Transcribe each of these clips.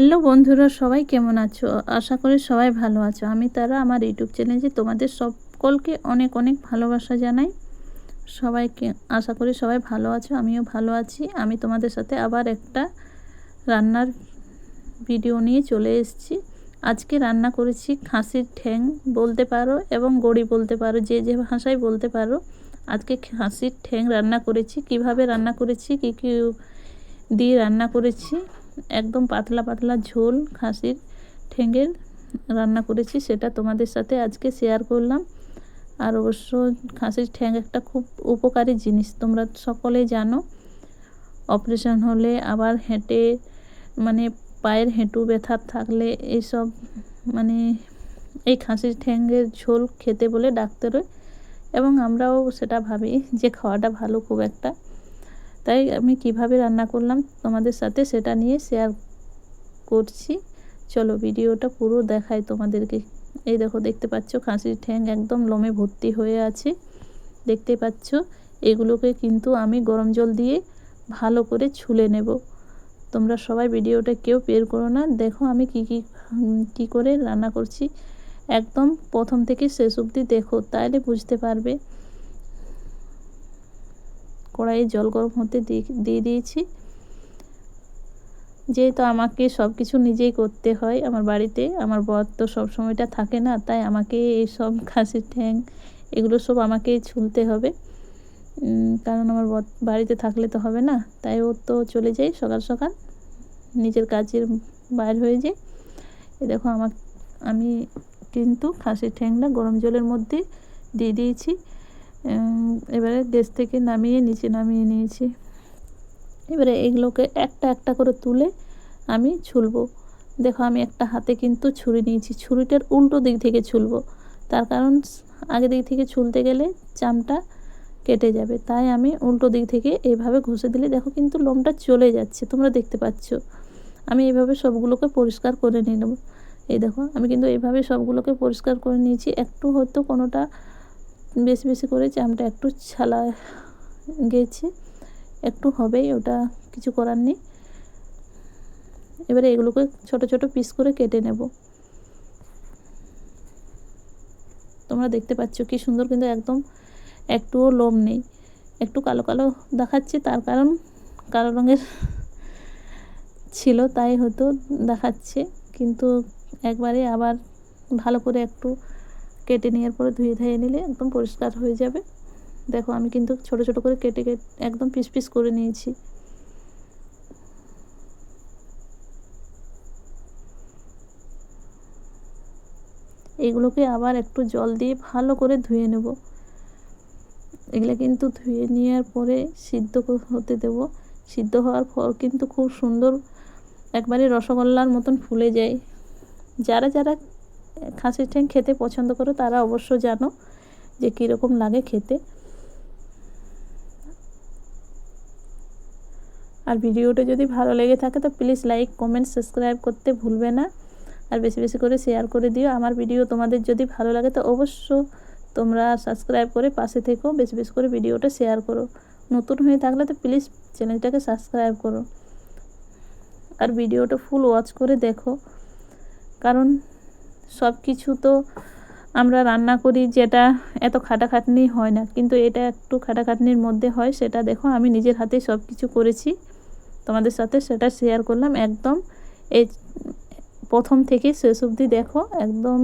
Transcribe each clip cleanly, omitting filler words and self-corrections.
Hello বন্ধুরা, সবাই কেমন আছো? আশা করি সবাই ভালো আছো। আমি তারা আমার ইউটিউব চ্যানেলে তোমাদের সকলকে অনেক অনেক ভালোবাসা জানাই। সবাইকে আশা করি সবাই ভালো আছো, আমিও ভালো আছি। আমি তোমাদের সাথে আবার একটা রান্নার ভিডিও নিয়ে চলে এসেছি। আজকে রান্না করেছি খাসির ঠ্যাং বলতে পারো এবং গড়ি বলতে পারো, যে যে ভাষায় বলতে পারো। আজকে খাসির ঠ্যাং রান্না করেছি। কিভাবে রান্না করেছি, কী কী দিয়ে রান্না করেছি, একদম পাতলা পাতলা ঝোল খাসির ঠ্যাঙের রান্না করেছি, সেটা তোমাদের সাথে আজকে শেয়ার করলাম। আর অবশ্য খাসির ঠ্যাং একটা খুব উপকারী জিনিস, তোমরা সকলেই জানো। অপারেশন হলে আবার হেঁটে মানে পায়ের হেঁটু ব্যথা থাকলে এইসব মানে এই খাসির ঠ্যাঙের ঝোল খেতে বলে ডাক্তারে, এবং আমরাও সেটা ভাবি যে খাওয়াটা ভালো খুব একটা। তাই আমি কিভাবে রান্না করলাম তোমাদের সাথে সেটা নিয়ে শেয়ার করছি। চলো ভিডিওটা পুরো দেখাই তোমাদেরকে। এই দেখো, দেখতে পাচ্ছ খাসির ঠ্যাং একদম লোমে ভর্তি হয়ে আছে, দেখতে পাচ্ছ। এগুলোকে কিন্তু আমি গরম জল দিয়ে ভালো করে ছুলে নেব। তোমরা সবাই ভিডিওটা কেউ বের করো না, দেখো আমি কি করে রান্না করছি। একদম প্রথম থেকে শেষ অবধি দেখো, তাহলে বুঝতে পারবে। কড়াইয়ে জল গরম হতে দিয়ে দিয়েছি। যেহেতু আমাকে সব কিছু নিজেই করতে হয় আমার বাড়িতে, আমার বর তো সব সময়টা থাকে না, তাই আমাকে এই সব খাসির ঠ্যাং এগুলো সব আমাকেই ছুলতে হবে। কারণ আমার বর বাড়িতে থাকলে তো হবে না, তাই ও তো চলে যায় সকাল সকাল, নিজের কাজের বাইর হয়ে যায়। এই দেখো আমি কিন্তু খাসির ঠ্যাংটা গরম জলের মধ্যে দিয়ে দিয়েছি। এবারে গ্যাস থেকে নিচে নামিয়ে নিয়েছি। এবারে এগুলোকে একটা একটা করে তুলে আমি ছুলবো। দেখো আমি একটা হাতে কিন্তু ছুরি নিয়েছি, ছুরিটার উল্টো দিক থেকে ছুলবো। তার কারণ আগে দিক থেকে ছুলতে গেলে চামটা কেটে যাবে, তাই আমি উল্টো দিক থেকে এইভাবে ঘষে দিলে দেখো কিন্তু লোমটা চলে যাচ্ছে, তোমরা দেখতে পাচ্ছ। আমি এইভাবে সবগুলোকে পরিষ্কার করে নিলাম। এই দেখো আমি কিন্তু এইভাবে সবগুলোকে পরিষ্কার করে নিয়েছি। একটু হয়তো কোনোটা বেশি বেশি করে চামটা একটু ছালা গেছে, একটু হবেই, ওটা কিছু করার নেই। এবারে এগুলোকে ছোট ছোট পিস করে কেটে নেব। তোমরা দেখতে পাচ্ছ কি সুন্দর, কিন্তু একদম একটুও লোম নেই। একটু কালো কালো দেখাচ্ছে, তার কারণ কালো রঙের ছিল তাই হয়তো দেখাচ্ছে, কিন্তু একবারে আবার ভালো করে একটু কেটে নেওয়ার পরে ধুয়ে ধুয়ে নিলে একদম পরিষ্কার হয়ে যাবে। দেখো আমি কিন্তু ছোট ছোট করে কেটে একদম পিস পিস করে নিয়েছি। এগুলোকে আবার একটু জল দিয়ে ভালো করে ধুয়ে নেব। এগুলো কিন্তু ধুয়ে নেওয়ার পরে সিদ্ধ হতে দেব। সিদ্ধ হওয়ার পর কিন্তু খুব সুন্দর একবারে রসগোল্লার মতন ফুলে যায়। যারা যারা খাসির ঠ্যাং খেতে পছন্দ করো তারা অবশ্য জানো যে কীরকম লাগে খেতে। আর ভিডিওটা যদি ভালো লেগে থাকে তো প্লিজ লাইক কমেন্ট সাবস্ক্রাইব করতে ভুলবে না, আর বেশি বেশি করে শেয়ার করে দিও। আমার ভিডিও তোমাদের যদি ভালো লাগে তো অবশ্য তোমরা সাবস্ক্রাইব করে পাশে থেকো, বেশি বেশি করে ভিডিওটা শেয়ার করো। নতুন হয়ে থাকলে তো প্লিজ চ্যানেলটাকে সাবস্ক্রাইব করো, আর ভিডিওটা ফুল ওয়াচ করে দেখো। কারণ সব কিছু তো আমরা রান্না করি যেটা এত খাটাখাটনি হয় না, কিন্তু এটা একটু খাটাখাটনির মধ্যে হয়। সেটা দেখো আমি নিজের হাতে সব কিছু করেছি, তোমাদের সাথে সেটা শেয়ার করলাম। একদম এই প্রথম থেকে শেষ অবধি দেখো, একদম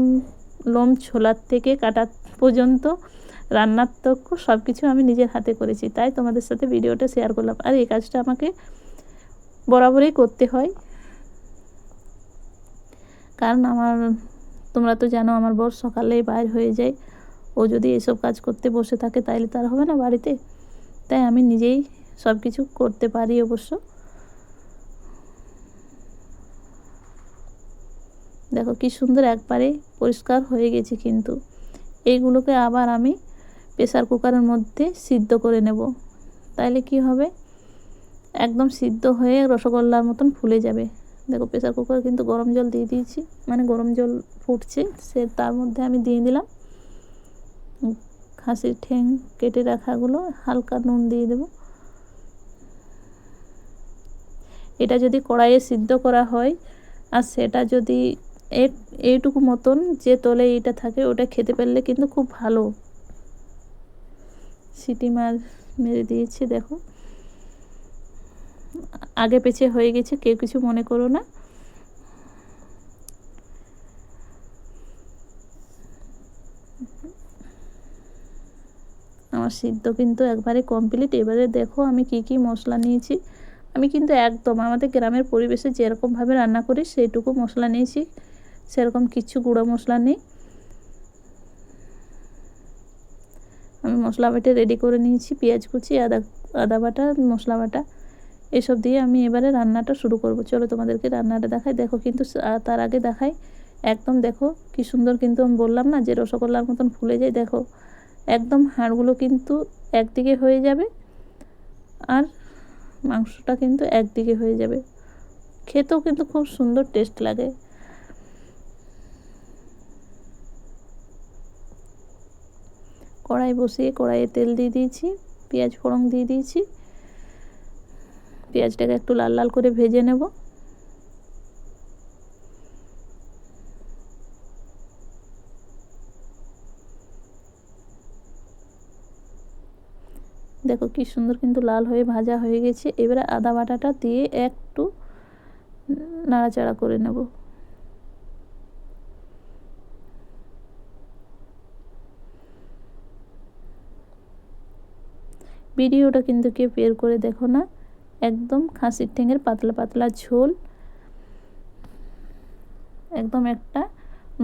লোম ছোলার থেকে কাটা পর্যন্ত রান্নার তক সব কিছু আমি নিজের হাতে করেছি, তাই তোমাদের সাথে ভিডিওটা শেয়ার করলাম। আর এই কাজটা আমাকে বরাবরই করতে হয়, কারণ তোমরা তো জানো আমার বর সকালেই বাইর হয়ে যায়। ও যদি এসব কাজ করতে বসে থাকে তাইলে তার হবে না বাড়িতে, তাই আমি নিজেই সব কিছু করতে পারি অবশ্য। দেখো কি সুন্দর একবারে পরিষ্কার হয়ে গেছে। কিন্তু এইগুলোকে আবার আমি প্রেসার কুকারের মধ্যে সিদ্ধ করে নেব, তাইলে কি হবে, একদম সিদ্ধ হয়ে রসগোল্লার মতন ফুলে যাবে। দেখো প্রেসার কুকার কিন্তু গরম জল দিয়ে দিয়েছি, মানে গরম জল ফুটছে, তার মধ্যে আমি দিয়ে দিলাম খাসির ঠ্যাং কেটে রাখাগুলো, হালকা নুন দিয়ে দেব। এটা যদি কড়াইয়ে সিদ্ধ করা হয় আর সেটা যদি এইটুকু মতন যে তলে এইটা থাকে ওটা খেতে পারলে কিন্তু খুব ভালো। সিটি মেরে দিয়েছি, দেখো আগে পেছে হয়ে গেছে, কেউ কিছু মনে করো না। আমার সিদ্ধ কিন্তু একবারে কমপ্লিট। এবারে দেখো আমি কি কি মশলা নিয়েছি। আমি কিন্তু একদম আমাদের গ্রামের পরিবেশে যেরকমভাবে রান্না করি সেইটুকু মশলা নিয়েছি, সেরকম কিছু গুঁড়ো মশলা নেই। আমি মশলা বাটা রেডি করে নিয়েছি, পেঁয়াজ কুচি, আদা বাটা, মশলা বাটা এসব দিয়ে আমি এবারে রান্নাটা শুরু করব। চলো তোমাদেরকে রান্নাটা দেখাই। দেখো কিন্তু তার আগে দেখাই একদম, দেখো কি সুন্দর কিন্তু আমি বললাম না যে রসগোল্লার মতন ফুলে যায়। দেখো একদম হাড়গুলো কিন্তু একদিকে হয়ে যাবে আর মাংসটা কিন্তু একদিকে হয়ে যাবে, খেতেও কিন্তু খুব সুন্দর টেস্ট লাগে। কড়াই বসিয়ে কড়াইয়ে তেল দিয়ে দিয়েছি, পেঁয়াজ ফোড়ন দিয়ে দিয়েছি। পেঁয়াজটাকে একটু লাল লাল করে ভেজে নেব। দেখো কি সুন্দর কিন্তু লাল হয়ে ভাজা হয়ে গেছে। এবারে আদা বাটাটা দিয়ে একটু নাড়াচাড়া করে নেব। ভিডিওটা কিন্তু কেউ বের করে দেখো না, একদম খাসির ঠ্যাঙের পাতলা পাতলা ঝোল, একদম একটা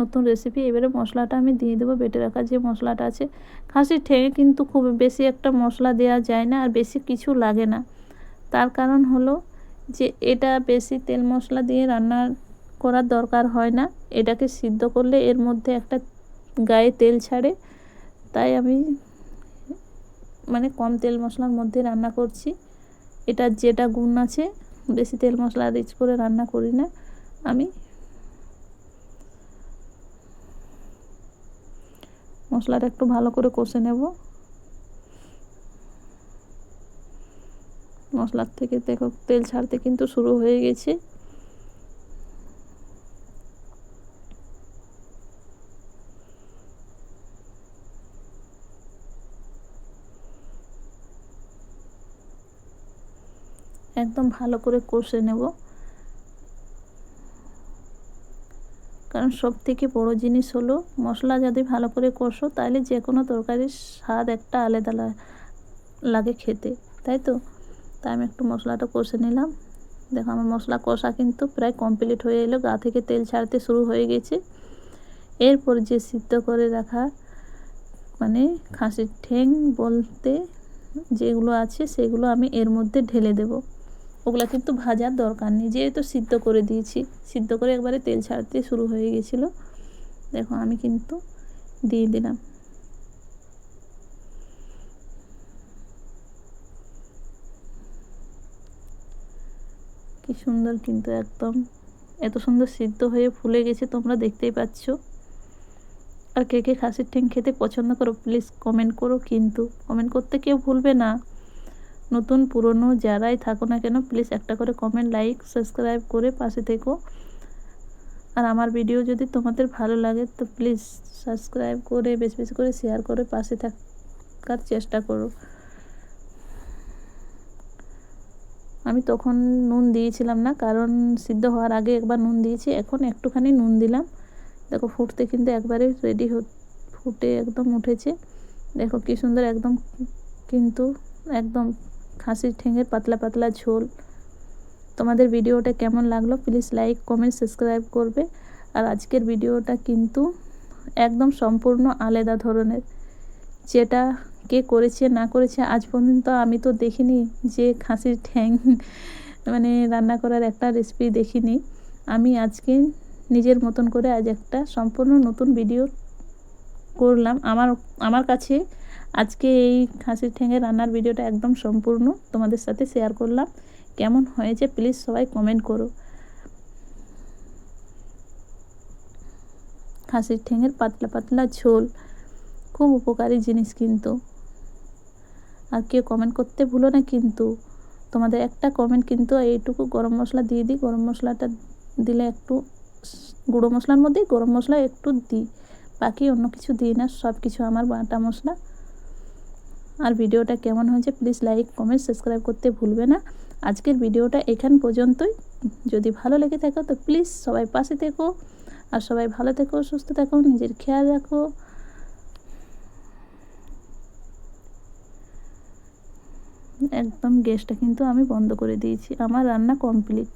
নতুন রেসিপি। এবারে মশলাটা আমি দিয়ে দেবো, বেটে রাখা যে মশলাটা আছে। খাসির ঠ্যাঙে কিন্তু খুব বেশি একটা মশলা দেওয়া যায় না আর বেশি কিছু লাগে না। তার কারণ হলো যে এটা বেশি তেল মশলা দিয়ে রান্না করার দরকার হয় না। এটাকে সিদ্ধ করলে এর মধ্যে একটা গায়ে তেল ছাড়ে, তাই আমি মানে কম তেল মশলার মধ্যে রান্না করছি। এটার যেটা গুণ আছে, বেশি তেল মশলা রিচ করে রান্না করি না আমি। মশলাটা একটু ভালো করে কষে নেব। মশলার থেকে দেখো তেল ছাড়তে কিন্তু শুরু হয়ে গেছে। একদম ভালো করে কষে নেব, কারণ সব থেকে বড় জিনিস হলো মশলা যদি ভালো করে কষো তাহলে যে কোনো তরকারির স্বাদ একটা আলাদা লাগে খেতে, তাই তো। তাই আমি একটু মশলাটা কষে নিলাম। দেখো আমার মশলা কষা কিন্তু প্রায় কমপ্লিট হয়ে এলো, গা থেকে তেল ছাড়তে শুরু হয়ে গেছে। এরপর যে সিদ্ধ করে রাখা মানে খাসির ঠ্যাং বলতে যেগুলো আছে সেগুলো আমি এর মধ্যে ঢেলে দেব। ওগুলো কিন্তু ভাজার দরকার নেই, যেহেতু সিদ্ধ করে দিয়েছি। সিদ্ধ করে একবারে তেল ছাড়তে শুরু হয়ে গেছিলো। দেখো আমি কিন্তু দিয়ে দিলাম। কি সুন্দর কিন্তু একদম এত সুন্দর সিদ্ধ হয়ে ফুলে গেছে, তোমরা দেখতেই পাচ্ছ। আর কে কে খাসির ঠ্যাং খেতে পছন্দ করো প্লিজ কমেন্ট করো, কিন্তু কমেন্ট করতে কেউ ভুলবে না। নতুন পুরনো যারাই থাকো না কেন প্লিজ একটা করে কমেন্ট, লাইক, সাবস্ক্রাইব করে পাশে থেকো। আর আমার ভিডিও যদি তোমাদের ভালো লাগে তো প্লিজ সাবস্ক্রাইব করে বেশি বেশি করে শেয়ার করে পাশে থাকার চেষ্টা করো। আমি তখন নুন দিয়েছিলাম না, কারণ সিদ্ধ হওয়ার আগে একবার নুন দিয়েছি, এখন একটুখানি নুন দিলাম। দেখো ফুটতে কিন্তু একবারে রেডি ফুটে একদম উঠেছে। দেখো কি সুন্দর একদম কিন্তু একদম খাসির ঠ্যাঙের পাতলা পাতলা ঝোল। তোমাদের ভিডিওটা কেমন লাগলো প্লিজ লাইক, কমেন্ট, সাবস্ক্রাইব করবে। আর আজকের ভিডিওটা কিন্তু একদম সম্পূর্ণ আলাদা ধরনের, যেটা কে করেছে না করেছে আজ পর্যন্ত আমি তো দেখিনি, যে খাসির ঠ্যাং মানে রান্না করার একটা রেসিপি দেখিনি। আমি আজকে নিজের মতন করে আজ একটা সম্পূর্ণ নতুন ভিডিও করলাম। আমার কাছে আজকে এই খাসির ঠ্যাঙের রান্নার ভিডিওটা একদম সম্পূর্ণ তোমাদের সাথে শেয়ার করলাম। কেমন হয়েছে প্লিজ সবাই কমেন্ট করো। খাসির ঠ্যাঙের পাতলা পাতলা ঝোল খুব উপকারী জিনিস কিন্তু। আর কেউ কমেন্ট করতে ভুলো না কিন্তু, তোমাদের একটা কমেন্ট কিন্তু। এইটুকু গরম মশলা দিয়ে দিই, গরম মশলাটা দিলে একটু গুঁড়ো মশলার মধ্যে গরম মশলা একটু দিই, বাকি অন্য কিছু দিই না, সব কিছু আমার বাটা মশলা। আর ভিডিওটা কেমন হয়েছে প্লিজ লাইক কমেন্ট সাবস্ক্রাইব করতে ভুলবে না। আজকের ভিডিওটা এখান পর্যন্তই। যদি ভালো লেগে থাকে তো প্লিজ সবাই পাশে থেকো, আর সবাই ভালো থেকো, সুস্থ থাকো, নিজের খেয়াল রাখো। একদম গ্যাসটা কিন্তু আমি বন্ধ করে দিয়েছি, আমার রান্না কমপ্লিট।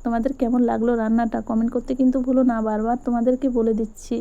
তোমাদের কেমন লাগলো রান্নাটা কমেন্ট করতে কিন্তু ভুলো না, বারবার তোমাদেরকে বলে দিচ্ছি।